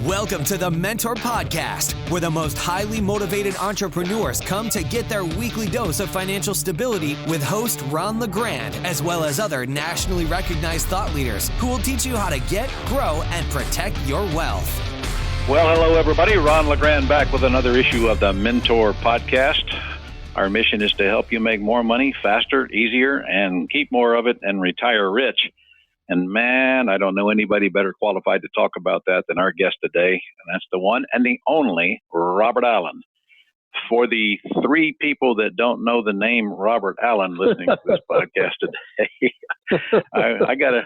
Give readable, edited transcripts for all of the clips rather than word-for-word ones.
Welcome to the Mentor Podcast, where the most highly motivated entrepreneurs come to get their weekly dose of financial stability with host Ron LeGrand, as well as other nationally recognized thought leaders who will teach you how to get, grow, and protect your wealth. Well, hello, everybody. Ron LeGrand back with another issue of the Mentor Podcast. Our mission is to help you make more money faster, easier, and keep more of it and retire rich. And man, I don't know anybody better qualified to talk about that than our guest today. And that's the one and the only Robert Allen. For the three people that don't know the name Robert Allen listening to this podcast today, I got to,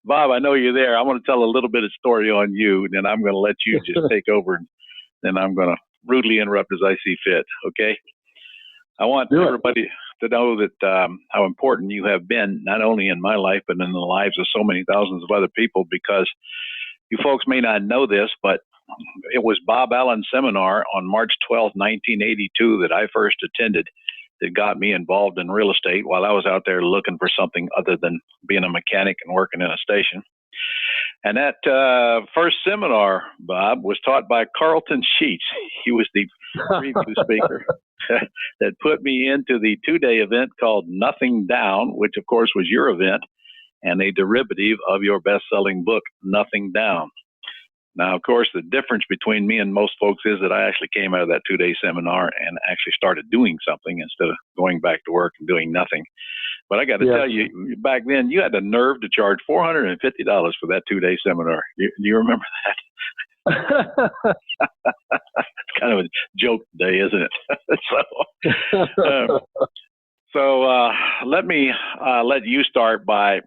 Bob, I know you're there. I want to tell a little bit of story on you, and then I'm going to let you just take over, and then I'm going to rudely interrupt as I see fit, okay? I want everybody to know that how important you have been, not only in my life, but in the lives of so many thousands of other people, because you folks may not know this, but it was Bob Allen's seminar on March 12, 1982 that I first attended that got me involved in real estate while I was out there looking for something other than being a mechanic and working in a station. And that first seminar, Bob, was taught by Carlton Sheets. He was the preview speaker that put me into the two-day event called Nothing Down, which, of course, was your event and a derivative of your best-selling book, Nothing Down. Now, of course, the difference between me and most folks is that I actually came out of that two-day seminar and actually started doing something instead of going back to work and doing nothing. But I got to tell you, back then, you had the nerve to charge $450 for that two-day seminar. Do you remember that? It's kind of a joke today, isn't it? So let me let you start by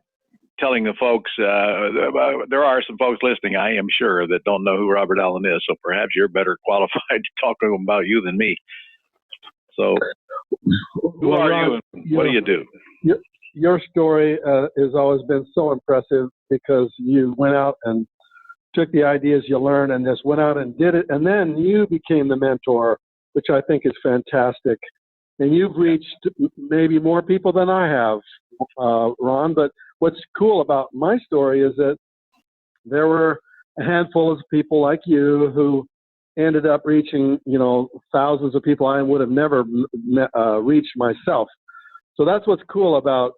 telling the folks, there are some folks listening, I am sure, that don't know who Robert Allen is, so perhaps you're better qualified to talk to them about you than me. So who are you and what do you do? Your story has always been so impressive because you went out and took the ideas you learned and just went out and did it, and then you became the mentor, which I think is fantastic. And you've reached maybe more people than I have, Ron, but what's cool about my story is that there were a handful of people like you who ended up reaching, thousands of people I would have never reached myself. So that's what's cool about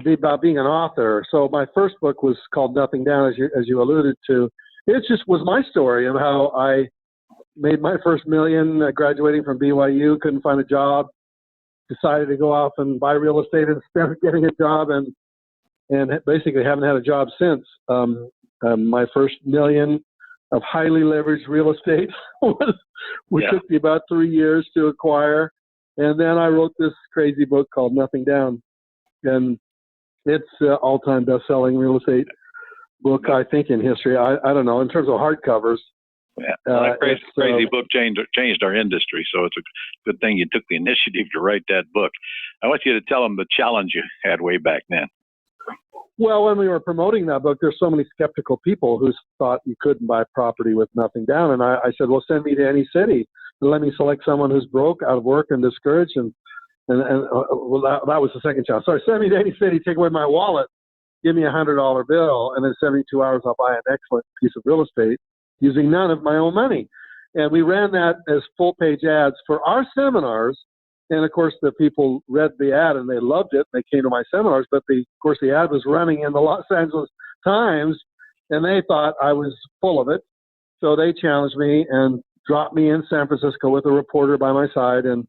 being an author. So my first book was called Nothing Down, as you alluded to. It just was my story of how I made my first million graduating from BYU, couldn't find a job, decided to go off and buy real estate instead of getting a job, and basically haven't had a job since. My first million of highly leveraged real estate which took me about 3 years to acquire. And then I wrote this crazy book called Nothing Down. And it's all-time best-selling real estate book, I think, in history. I don't know, in terms of hardcovers. Yeah, that crazy book changed our industry, so it's a good thing you took the initiative to write that book. I want you to tell them the challenge you had way back then. Well, when we were promoting that book, there's so many skeptical people who thought you couldn't buy property with nothing down. And I said, well, send me to any city and let me select someone who's broke, out of work, and discouraged. And that was the second challenge. So send me to any city, take away my wallet, give me $100 bill, and in 72 hours, I'll buy an excellent piece of real estate using none of my own money. And we ran that as full-page ads for our seminars. And, of course, the people read the ad and they loved it. They came to my seminars. But, of course, the ad was running in the Los Angeles Times, and they thought I was full of it. So they challenged me and dropped me in San Francisco with a reporter by my side. And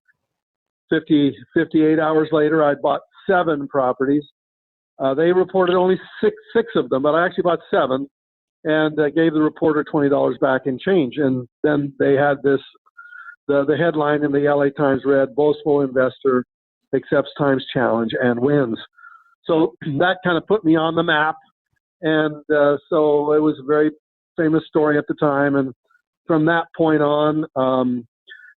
58 hours later, I'd bought 7 properties. They reported only six of them, but I actually bought 7 and gave the reporter $20 back in change. And then they had this. The headline in the LA Times read, "Boastful investor accepts Times challenge and wins." So that kind of put me on the map. And so it was a very famous story at the time. And from that point on,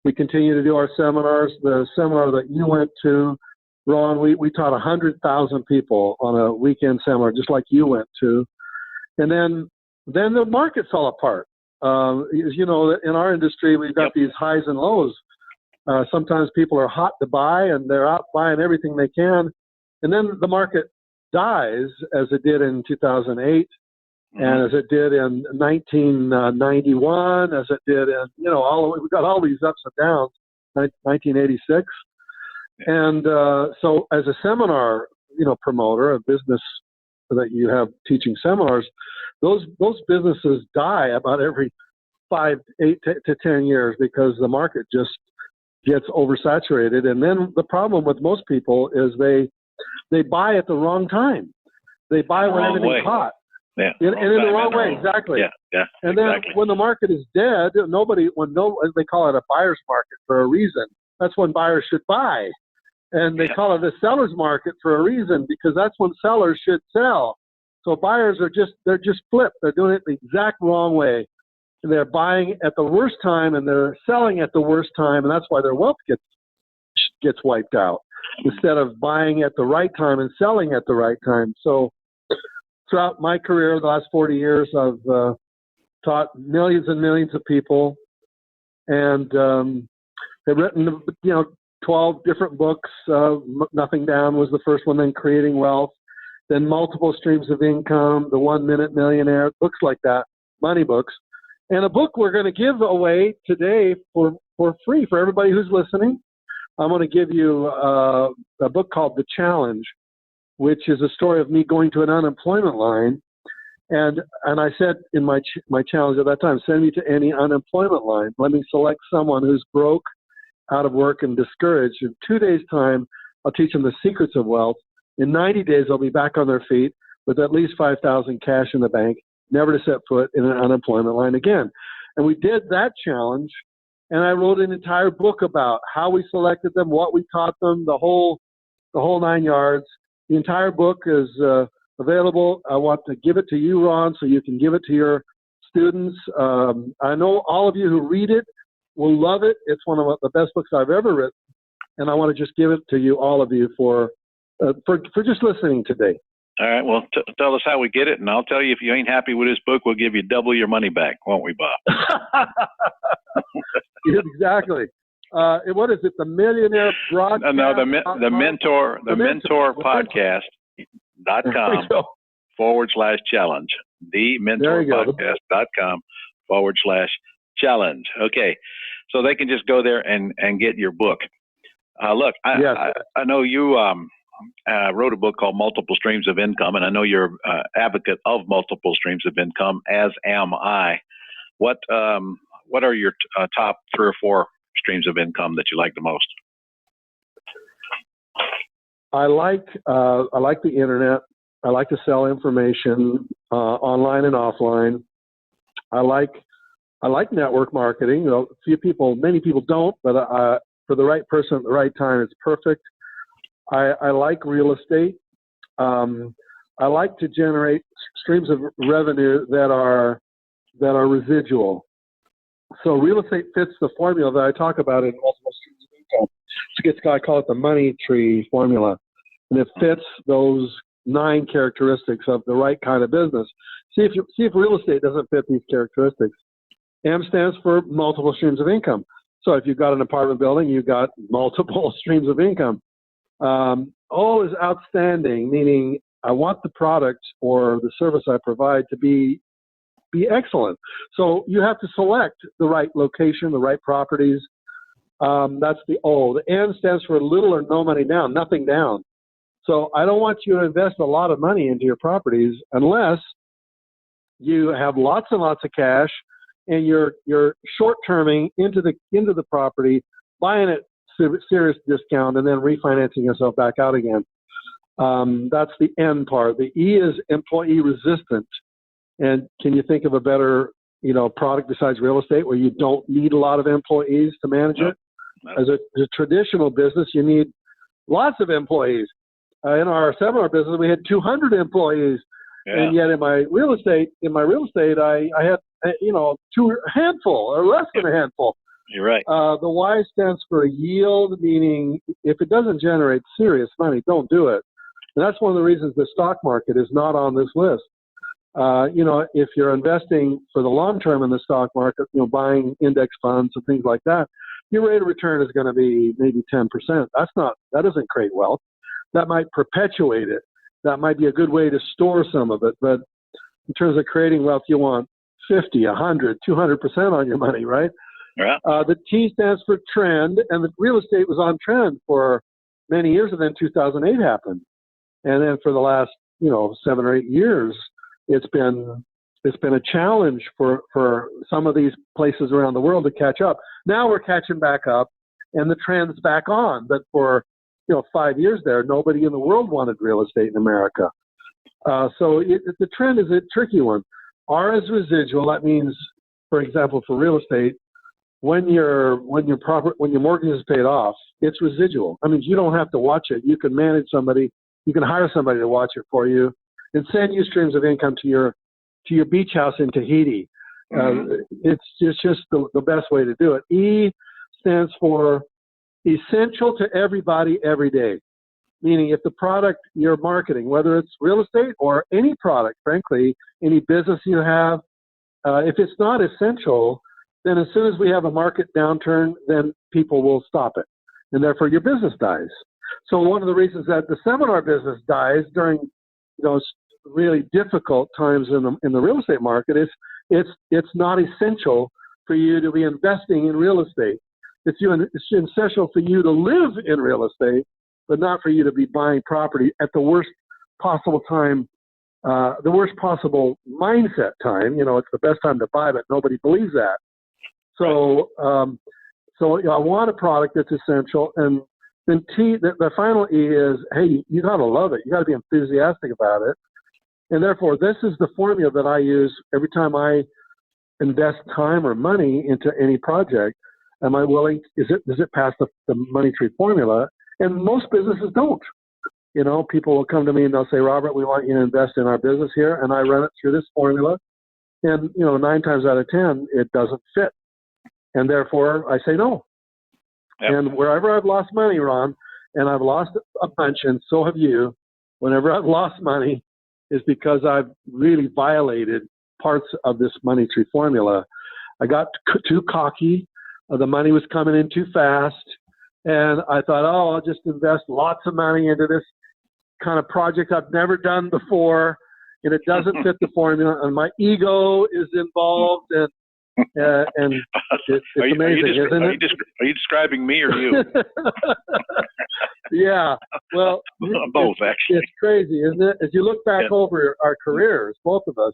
we continue to do our seminars. The seminar that you went to, Ron, we taught 100,000 people on a weekend seminar, just like you went to. And then the market fell apart. As you know, in our industry, we've got these highs and lows. Sometimes people are hot to buy and they're out buying everything they can. And then the market dies, as it did in 2008. and as it did in 1991, as it did in, we got all these ups and downs, 1986. And so as a seminar, promoter, a business that you have teaching seminars, those businesses die about every 5, 8 to 10 years because the market just gets oversaturated. And then the problem with most people is they buy at the wrong time. They buy when everything's hot. Yeah. In the wrong way, exactly. Yeah. And then when the market is dead, they call it a buyer's market for a reason. That's when buyers should buy. And they call it a seller's market for a reason, because that's when sellers should sell. So buyers they're just flipped. They're doing it the exact wrong way. And they're buying at the worst time and they're selling at the worst time, and that's why their wealth gets wiped out, instead of buying at the right time and selling at the right time. So throughout my career, the last 40 years, I've taught millions and millions of people, and have written 12 different books. Nothing Down was the first one, then Creating Wealth, then Multiple Streams of Income, The 1 Minute Millionaire, books like that, money books. And a book we're going to give away today for free for everybody who's listening. I'm going to give you a book called The Challenge, which is a story of me going to an unemployment line. And I said in my challenge at that time, send me to any unemployment line. Let me select someone who's broke, out of work, and discouraged. In 2 days' time, I'll teach them the secrets of wealth. In 90 days, they'll be back on their feet with at least $5,000 cash in the bank, never to set foot in an unemployment line again. And we did that challenge, and I wrote an entire book about how we selected them, what we taught them, the whole 9 yards. The entire book is available. I want to give it to you, Ron, so you can give it to your students. I know all of you who read it will love it. It's one of the best books I've ever written, and I want to just give it to you, all of you, for just listening today. All right. Well, tell us how we get it, and I'll tell you, if you ain't happy with this book, we'll give you double your money back, won't we, Bob? Exactly. What is it? The Millionaire Broadcast? No, the Mentor Podcast.com/challenge. TheMentorPodcast.com/challenge. Okay. So they can just go there and get your book. Look, I know you wrote a book called Multiple Streams of Income, and I know you're an advocate of multiple streams of income, as am I. What are your top 3 or 4 streams of income that you like the most? I like the internet. I like to sell information online and offline. I like network marketing. Many people don't, but for the right person at the right time, it's perfect. I like real estate. I like to generate streams of revenue that are residual. So real estate fits the formula that I talk about in multiple streams of income. I call it the money tree formula, and it fits those 9 characteristics of the right kind of business. See if real estate doesn't fit these characteristics. M stands for multiple streams of income. So if you've got an apartment building, you've got multiple streams of income. O is outstanding, meaning I want the product or the service I provide to be excellent. So you have to select the right location, the right properties. That's the O. The N stands for little or no money down, nothing down. So I don't want you to invest a lot of money into your properties unless you have lots and lots of cash and you're short-terming into the property, buying it serious discount, and then refinancing yourself back out again. That's the N part. The E is employee resistant. And can you think of a better, product besides real estate where you don't need a lot of employees to manage it? As a traditional business, you need lots of employees. In our seminar business, we had 200 employees, and yet in my real estate, I had a handful or less than a handful. You're right. The Y stands for yield, meaning if it doesn't generate serious money, don't do it. And that's one of the reasons the stock market is not on this list. If you're investing for the long term in the stock market, buying index funds and things like that, your rate of return is going to be maybe 10%. That doesn't create wealth. That might perpetuate it. That might be a good way to store some of it. But, in terms of creating wealth, you want 50, 100, 200% on your money, right? Yeah. The T stands for trend, and the real estate was on trend for many years, and then 2008 happened. And then for the last, 7 or 8 years, it's been a challenge for some of these places around the world to catch up. Now we're catching back up, and the trend's back on. But for 5 years there, nobody in the world wanted real estate in America. So the trend is a tricky one. R is residual. That means, for example, for real estate, when your mortgage is paid off, it's residual. I mean, you don't have to watch it. You can manage somebody. You can hire somebody to watch it for you and send you streams of income to your beach house in Tahiti. It's just the best way to do it. E stands for essential to everybody every day. Meaning if the product you're marketing, whether it's real estate or any product, frankly, any business you have, if it's not essential, then as soon as we have a market downturn, then people will stop it. And therefore your business dies. So one of the reasons that the seminar business dies during really difficult times in the real estate market is it's not essential for you to be investing in real estate. It's essential for you to live in real estate, but not for you to be buying property at the worst possible time, the worst possible mindset time. It's the best time to buy, but nobody believes that. So I want a product that's essential. And then T, the final E is, hey, you got to love it. You got to be enthusiastic about it. And therefore, this is the formula that I use every time I invest time or money into any project. Am I willing? Does it pass the money tree formula? And most businesses don't. People will come to me and they'll say, Robert, we want you to invest in our business here. And I run it through this formula. And, 9 times out of 10, it doesn't fit. And therefore, I say no. Yep. And wherever I've lost money, Ron, and I've lost a bunch, and so have you, whenever I've lost money is because I've really violated parts of this money tree formula. I got too cocky. The money was coming in too fast. And I thought, I'll just invest lots of money into this kind of project I've never done before. And it doesn't fit the formula. And my ego is involved. And it's amazing, isn't it? Are you describing me or you? Yeah. Well, both, actually. It's crazy, isn't it? As you look back over our careers, both of us,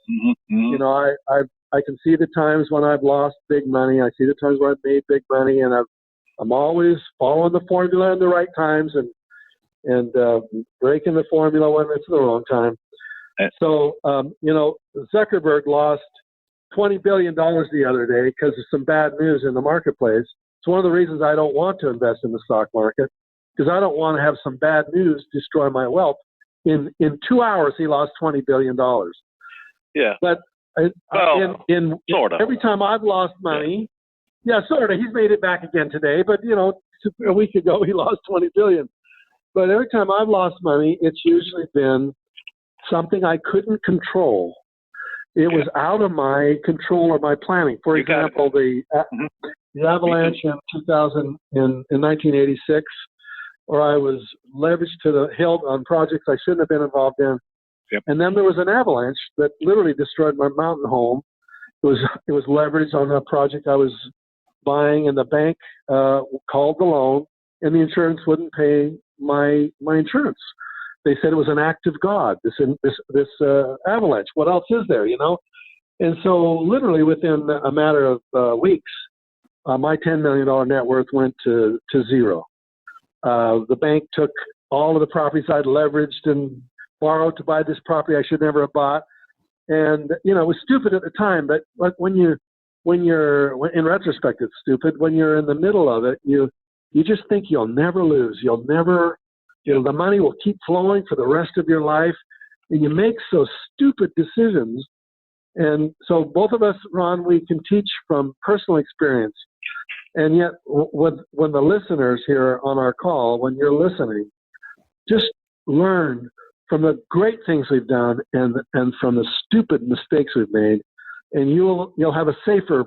I can see the times when I've lost big money. I see the times where I've made big money, and I'm always following the formula in the right times and breaking the formula when it's the wrong time. So, Zuckerberg lost $20 billion the other day because of some bad news in the marketplace. It's one of the reasons I don't want to invest in the stock market, because I don't want to have some bad news destroy my wealth. In 2 hours, he lost $20 billion. Yeah. But sort of. Every time I've lost money, sort of. He's made it back again today, but a week ago he lost $20 billion. But every time I've lost money, it's usually been something I couldn't control. It was out of my control or my planning. For example, the avalanche in 1986, where I was leveraged to the hilt on projects I shouldn't have been involved in. Yep. And then there was an avalanche that literally destroyed my mountain home. It was leveraged on a project I was buying, and the bank called the loan, and the insurance wouldn't pay my insurance. They said it was an act of God, this avalanche. What else is there, And so literally within a matter of weeks, my $10 million net worth went to zero. The bank took all of the properties I'd leveraged and borrowed to buy this property I should never have bought. And, it was stupid at the time, but when you're in retrospect, it's stupid. When you're in the middle of it, you just think you'll never lose. You'll never, the money will keep flowing for the rest of your life. And you make so stupid decisions. And so both of us, Ron, we can teach from personal experience. And yet when the listeners here on our call, when you're listening, just learn from the great things we've done and from the stupid mistakes we've made, and you'll have a safer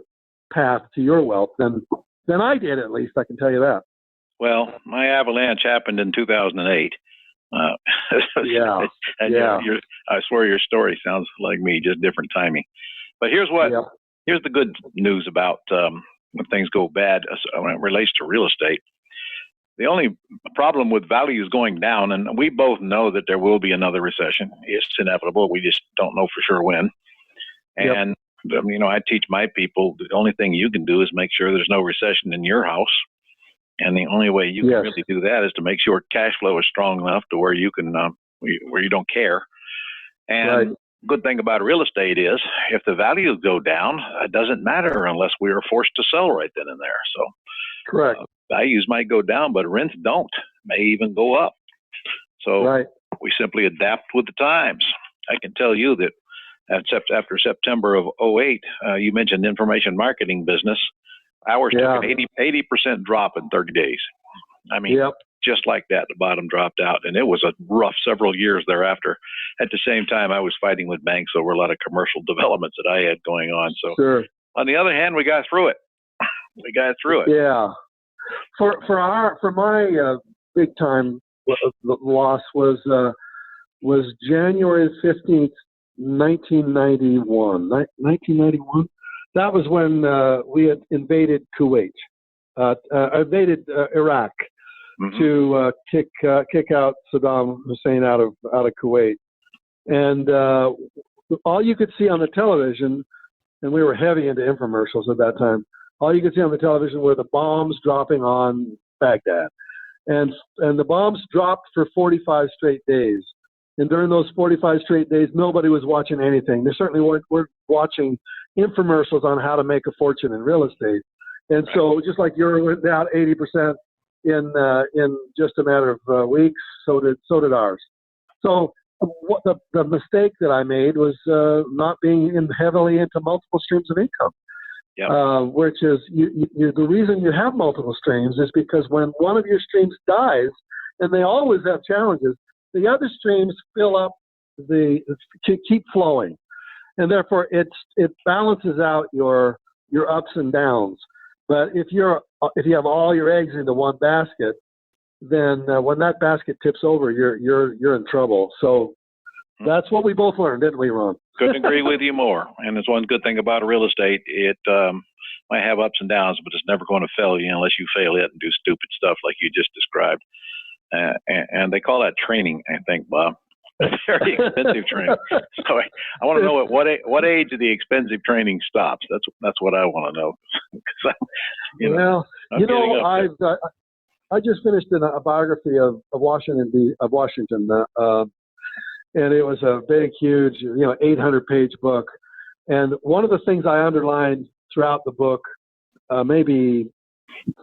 path to your wealth than I did, at least, I can tell you that. Well, my avalanche happened in 2008, Uh, Yeah. and Yeah. I swear your story sounds like me, just different timing. But here's the good news about when things go bad when it relates to real estate. The only problem with values going down, and we both know that there will be another recession. It's inevitable. We just don't know for sure when. And, I teach my people the only thing you can do is make sure there's no recession in your house. And the only way you can really do that is to make sure cash flow is strong enough to where you can, where you don't care. And good thing about real estate is if the values go down, it doesn't matter unless we are forced to sell right then and there. So correct. Values might go down, but rents don't, may even go up. So we simply adapt with the times. I can tell you that after September of 2008, you mentioned information marketing business. Ours took an 80% drop in 30 days. I mean, just like that, the bottom dropped out. And it was a rough several years thereafter. At the same time, I was fighting with banks over a lot of commercial developments that I had going on. So on the other hand, we got through it. Yeah. For my big time loss was January 15th, 1991. 1991. That was when we had invaded Kuwait, invaded Iraq to kick out Saddam Hussein out of Kuwait, and all you could see on the television, and we were heavy into infomercials at that time. All you could see on the television were the bombs dropping on Baghdad, and the bombs dropped for 45 straight days. And during those 45 straight days, nobody was watching anything. They certainly weren't watching infomercials on how to make a fortune in real estate. And so just like yours went down 80% in just a matter of weeks, so did ours. So what the mistake that I made was not being heavily into multiple streams of income, which is the reason you have multiple streams is because when one of your streams dies, and they always have challenges, the other streams fill up keep flowing, and therefore it balances out your ups and downs. But if you have all your eggs into one basket, then when that basket tips over, you're in trouble. So that's what we both learned, didn't we, Ron? Couldn't agree with you more. And there's one good thing about real estate: it might have ups and downs, but it's never going to fail you unless you fail it and do stupid stuff like you just described. And they call that training, I think, Bob. Very expensive training. So I want to know at what age the expensive training stops. That's what I want to know. I just finished a biography of Washington, and it was a big, huge, 800-page book. And one of the things I underlined throughout the book, maybe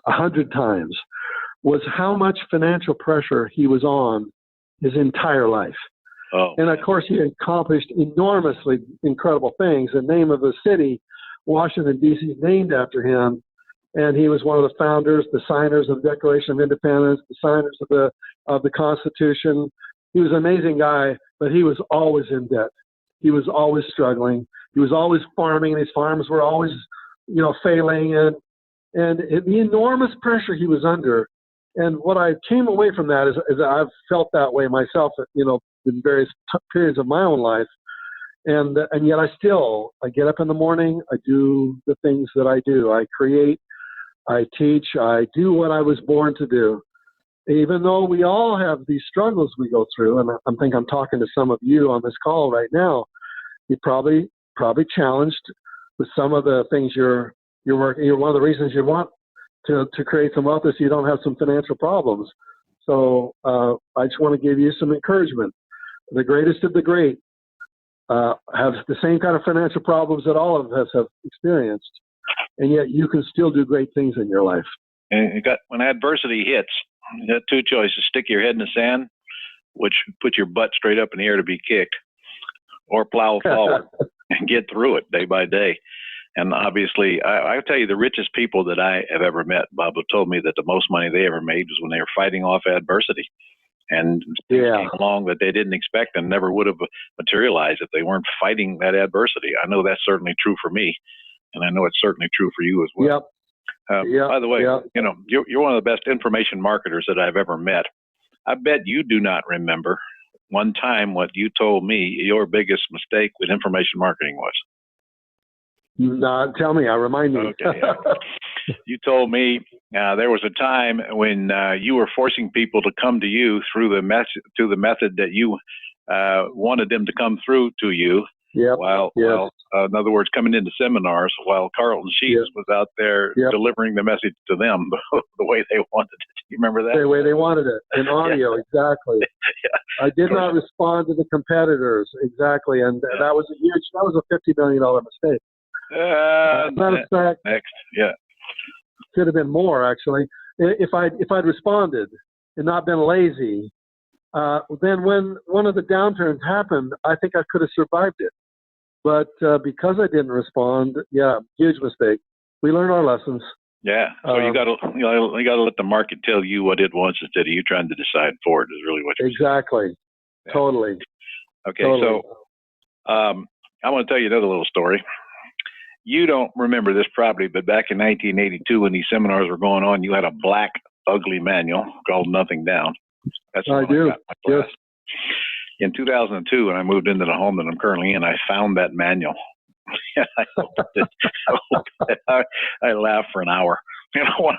100 times, was how much financial pressure he was on his entire life. And of course, he accomplished enormously incredible things. The name of the city, Washington, D.C., is named after him. And he was one of the founders, the signers of the Declaration of Independence, the signers of the Constitution. He was an amazing guy, but he was always in debt. He was always struggling. He was always farming, and his farms were always, failing. And the enormous pressure he was under. And what I came away from that is I've felt that way myself, in various periods of my own life. And yet I get up in the morning, I do the things that I do. I create, I teach, I do what I was born to do. Even though we all have these struggles we go through, and I think I'm talking to some of you on this call right now, you're probably challenged with some of the things you're working. One of the reasons you want to create some wealth is so you don't have some financial problems. So I just want to give you some encouragement. The greatest of the great have the same kind of financial problems that all of us have experienced, and yet you can still do great things in your life. And when adversity hits, you got two choices: stick your head in the sand, which put your butt straight up in the air to be kicked, or plow forward and get through it day by day. And obviously, I'll tell you, the richest people that I have ever met, Bob, have told me that the most money they ever made was when they were fighting off adversity. And things came along that they didn't expect and never would have materialized if they weren't fighting that adversity. I know that's certainly true for me, and I know it's certainly true for you as well. By the way, you're one of the best information marketers that I've ever met. I bet you do not remember one time what you told me your biggest mistake with information marketing was. No, tell me. Remind me. Okay. You told me there was a time when you were forcing people to come to you through the method that you wanted them to come through to you. Yep. While in other words, coming into seminars, while Carlton Sheets was out there delivering the message to them the way they wanted it. You remember that? The way they wanted it in audio, exactly. Yeah. I did not respond to the competitors, exactly, and that was a $50 million mistake. Matter of fact, could have been more actually. If I'd responded and not been lazy, then when one of the downturns happened, I think I could have survived it. But because I didn't respond, huge mistake. We learned our lessons. Yeah. So you got to let the market tell you what it wants instead of you trying to decide for it. Is really what you're saying. Yeah. Totally. Okay. Totally. So I want to tell you another little story. You don't remember this probably, but back in 1982 when these seminars were going on, you had a black, ugly manual called Nothing Down. That's I do. Yes. In 2002, when I moved into the home that I'm currently in, I found that manual. I laughed for an hour. You know, one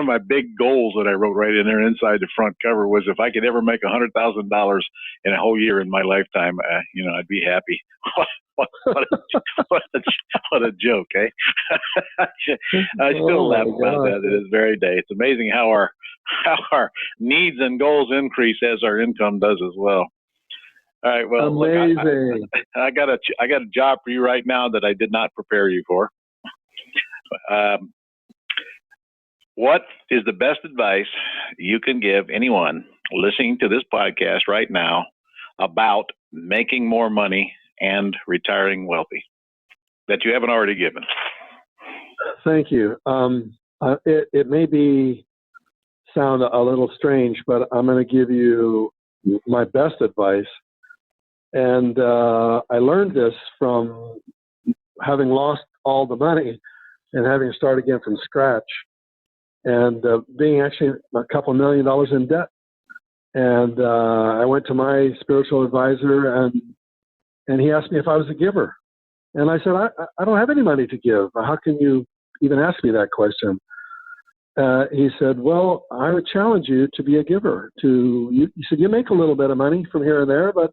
of my big goals that I wrote right in there inside the front cover was if I could ever make $100,000 in a whole year in my lifetime, I'd be happy. What a joke, eh? I still laugh about that to this very day. It's amazing how our needs and goals increase as our income does as well. All right. Well, amazing. Look, I got a job for you right now that I did not prepare you for. What is the best advice you can give anyone listening to this podcast right now about making more money and retiring wealthy that you haven't already given? Thank you. It may sound a little strange, but I'm going to give you my best advice. And I learned this from having lost all the money and having to start again from scratch and being actually a couple $1 million in debt. And I went to my spiritual advisor and he asked me if I was a giver. And I said, I don't have any money to give. How can you even ask me that question? He said, well, I would challenge you to be a giver. He said, you make a little bit of money from here and there, but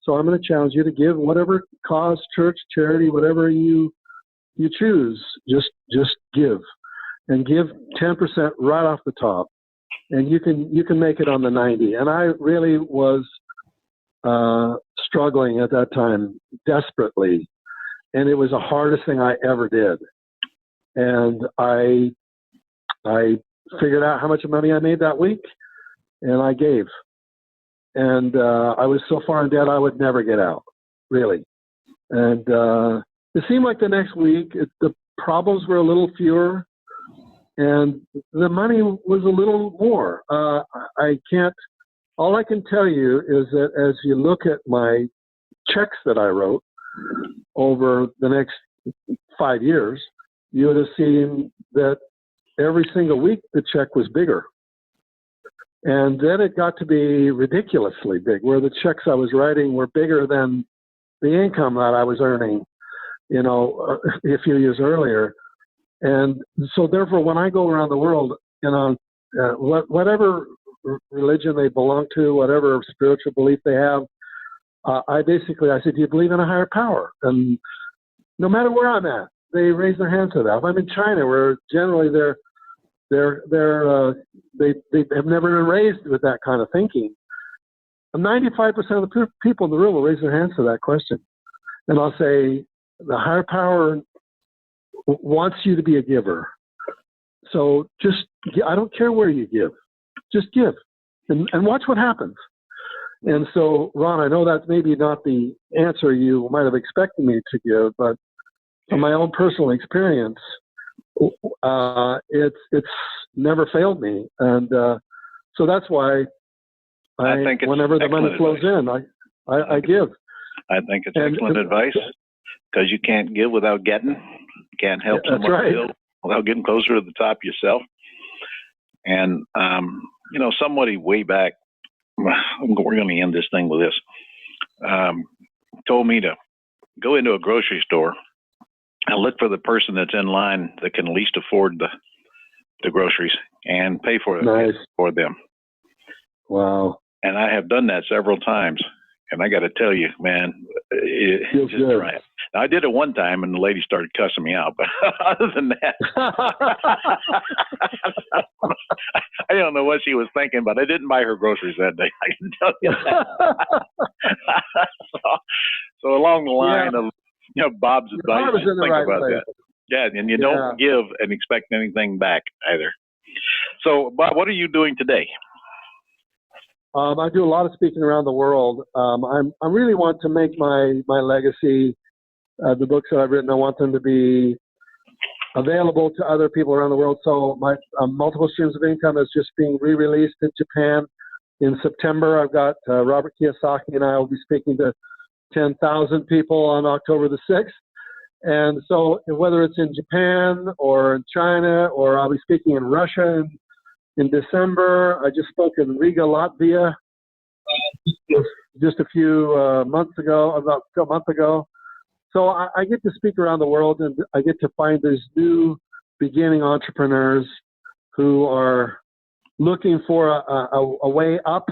so I'm going to challenge you to give whatever cause, church, charity, whatever you choose. Just give, and give 10% right off the top, and you can make it on the 90. And I really was struggling at that time desperately, and it was the hardest thing I ever did. And I figured out how much money I made that week, and I gave. And I was so far in debt I would never get out, really. And it seemed like the next week the problems were a little fewer, and the money was a little more. All I can tell you is that as you look at my checks that I wrote over the next 5 years, you would have seen that every single week the check was bigger. And then it got to be ridiculously big, where the checks I was writing were bigger than the income that I was earning, a few years earlier. And so therefore, when I go around the world, whatever religion they belong to, whatever spiritual belief they have, I said, do you believe in a higher power? And no matter where I'm at, they raise their hands to that. If I'm in China, where generally they have never been raised with that kind of thinking, 95% of the people in the room will raise their hands to that question. And I'll say, the higher power wants you to be a giver. So I don't care where you give, just give and watch what happens. And so, Ron, I know that's maybe not the answer you might have expected me to give, but from my own personal experience, it's never failed me. And so that's why I think it's whenever the money flows in, I give. I think it's excellent advice, because you can't give without getting. You can't help someone feel without getting closer to the top yourself. And somebody way back, we're going to end this thing with this, told me to go into a grocery store and look for the person that's in line that can least afford the groceries and pay for them. Wow. And I have done that several times. And I got to tell you, man, it's just right. Now, I did it one time, and the lady started cussing me out. But other than that, I don't know what she was thinking, but I didn't buy her groceries that day. I can tell you that. so along the line of Bob's advice, think about that. Yeah, and you don't give and expect anything back either. So, Bob, what are you doing today? I do a lot of speaking around the world. I really want to make my legacy, the books that I've written, I want them to be available to other people around the world. So my Multiple Streams of Income is just being re-released in Japan in September. I've got Robert Kiyosaki and I will be speaking to 10,000 people on October the 6th. And so whether it's in Japan or in China, or I'll be speaking in Russia in December. I just spoke in Riga, Latvia, just a few months ago, about a month ago. So I get to speak around the world, and I get to find these new beginning entrepreneurs who are looking for a way up,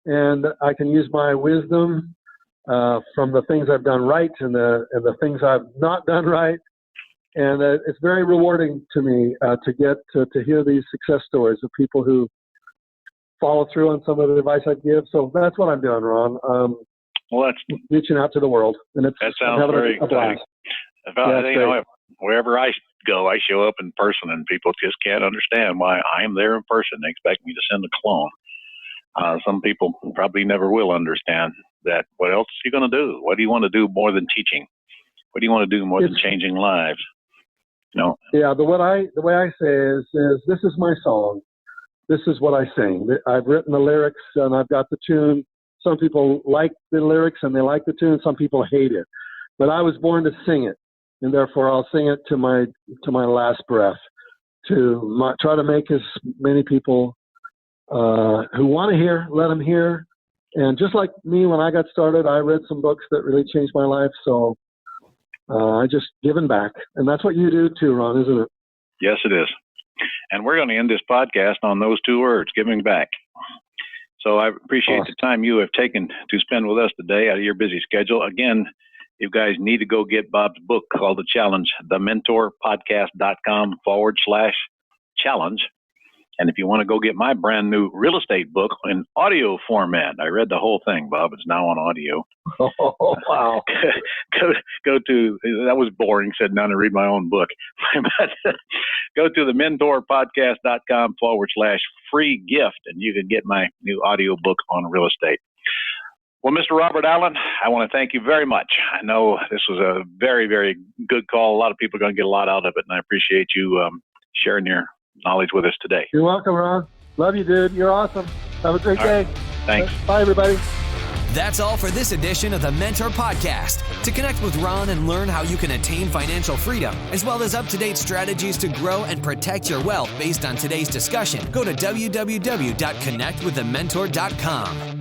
and I can use my wisdom from the things I've done right and the things I've not done right. And it's very rewarding to me to get to hear these success stories of people who follow through on some of the advice I give. So that's what I'm doing, Ron. Well, that's reaching out to the world, and that sounds very exciting. Wherever I go, I show up in person, and people just can't understand why I am there in person. They expect me to send a clone. Some people probably never will understand that. What else are you going to do? What do you want to do more than teaching? What do you want to do more than changing lives? Yeah, the way I say is this is my song. This is what I sing. I've written the lyrics and I've got the tune. Some people like the lyrics and they like the tune. Some people hate it. But I was born to sing it, and therefore I'll sing it to my last breath. Try to make as many people who want to hear, let them hear. And just like me, when I got started, I read some books that really changed my life. So I just given back. And that's what you do too, Ron, isn't it? Yes, it is. And we're going to end this podcast on those two words, giving back. So I appreciate the time you have taken to spend with us today out of your busy schedule. Again, you guys need to go get Bob's book called The Challenge, thementorpodcast.com/challenge. And if you want to go get my brand new real estate book in audio format, I read the whole thing, Bob. It's now on audio. Oh, wow. Go to, that was boring, said now to read my own book. But go to thementorpodcast.com/free gift, and you can get my new audio book on real estate. Well, Mr. Robert Allen, I want to thank you very much. I know this was a very, very good call. A lot of people are going to get a lot out of it, and I appreciate you sharing your knowledge with us today. You're welcome, Ron. Love you, dude. You're awesome. Have a great day. Thanks. Bye, everybody. That's all for this edition of the Mentor Podcast. To connect with Ron and learn how you can attain financial freedom, as well as up-to-date strategies to grow and protect your wealth based on today's discussion, go to www.connectwiththementor.com.